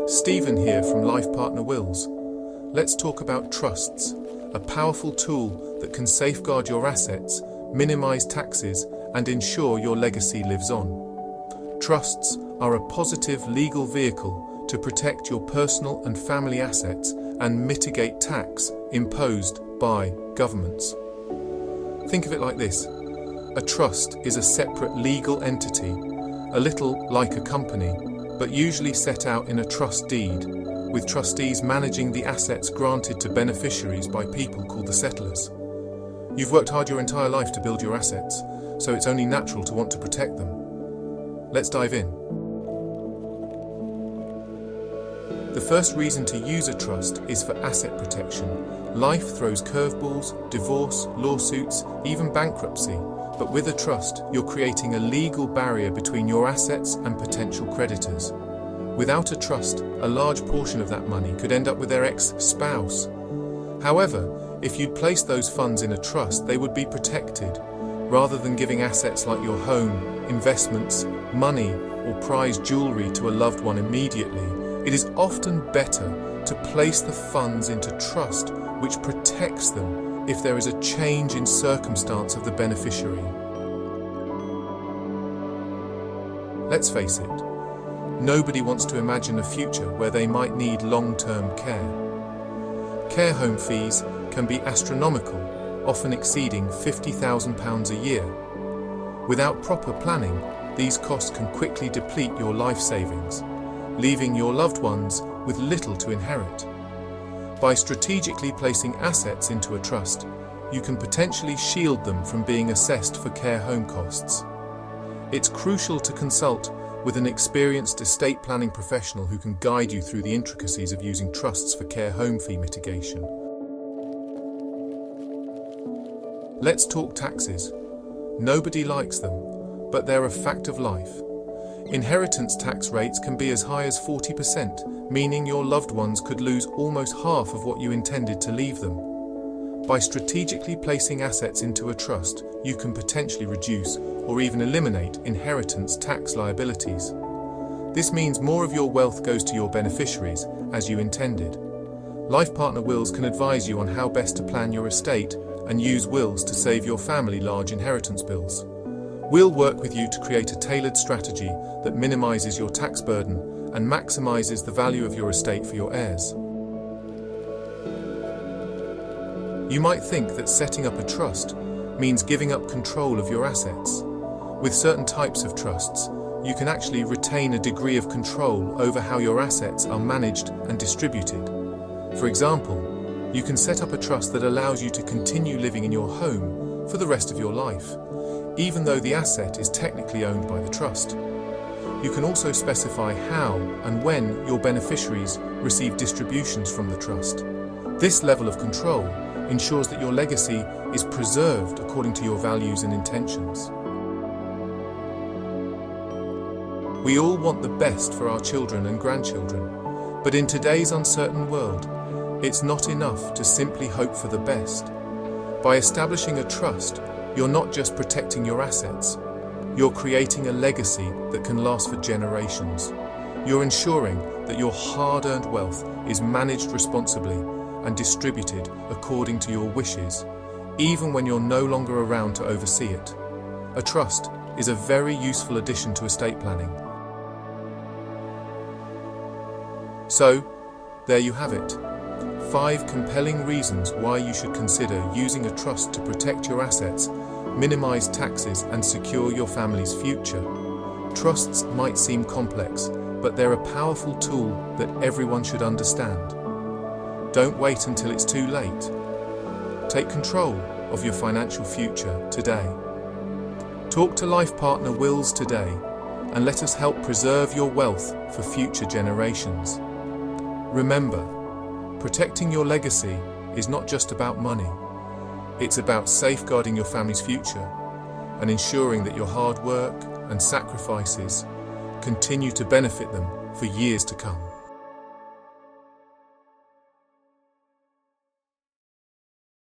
Stephen here from LifePartnerWills. Let's talk about trusts, a powerful tool that can safeguard your assets, minimize taxes, and ensure your legacy lives on. Trusts are a positive legal vehicle to protect your personal and family assets and mitigate tax imposed by governments. Think of it like this. A trust is a separate legal entity, a little like a company, but usually set out in a trust deed, with trustees managing the assets granted to beneficiaries by people called the settlers. You've worked hard your entire life to build your assets, so it's only natural to want to protect them. Let's dive in. The first reason to use a trust is for asset protection. Life throws curveballs, divorce, lawsuits, even bankruptcy. But with a trust, you're creating a legal barrier between your assets and potential creditors. Without a trust, a large portion of that money could end up with their ex-spouse. However, if you'd place those funds in a trust, they would be protected. Rather than giving assets like your home, investments, money, or prized jewelry to a loved one immediately, it is often better to place the funds into trust, which protects them if there is a change in circumstance of the beneficiary. Let's face it, nobody wants to imagine a future where they might need long-term care. Care home fees can be astronomical, often exceeding £50,000 a year. Without proper planning, these costs can quickly deplete your life savings, leaving your loved ones with little to inherit. By strategically placing assets into a trust, you can potentially shield them from being assessed for care home costs. It's crucial to consult with an experienced estate planning professional who can guide you through the intricacies of using trusts for care home fee mitigation. Let's talk taxes. Nobody likes them, but they're a fact of life. Inheritance tax rates can be as high as 40%, meaning your loved ones could lose almost half of what you intended to leave them. By strategically placing assets into a trust, you can potentially reduce or even eliminate inheritance tax liabilities. This means more of your wealth goes to your beneficiaries, as you intended. LifePartnerWills can advise you on how best to plan your estate and use wills to save your family large inheritance bills. We'll work with you to create a tailored strategy that minimizes your tax burden and maximizes the value of your estate for your heirs. You might think that setting up a trust means giving up control of your assets. With certain types of trusts, you can actually retain a degree of control over how your assets are managed and distributed. For example, you can set up a trust that allows you to continue living in your home for the rest of your life, even though the asset is technically owned by the trust. You can also specify how and when your beneficiaries receive distributions from the trust. This level of control ensures that your legacy is preserved according to your values and intentions. We all want the best for our children and grandchildren, but in today's uncertain world, it's not enough to simply hope for the best. By establishing a trust, you're not just protecting your assets, you're creating a legacy that can last for generations. You're ensuring that your hard-earned wealth is managed responsibly and distributed according to your wishes, even when you're no longer around to oversee it. A trust is a very useful addition to estate planning. So, there you have it. 5 compelling reasons why you should consider using a trust to protect your assets, minimize taxes, and secure your family's future. Trusts might seem complex, but they're a powerful tool that everyone should understand. Don't wait until it's too late. Take control of your financial future today. Talk to LifePartnerWills today and let us help preserve your wealth for future generations. Remember, protecting your legacy is not just about money. It's about safeguarding your family's future and ensuring that your hard work and sacrifices continue to benefit them for years to come.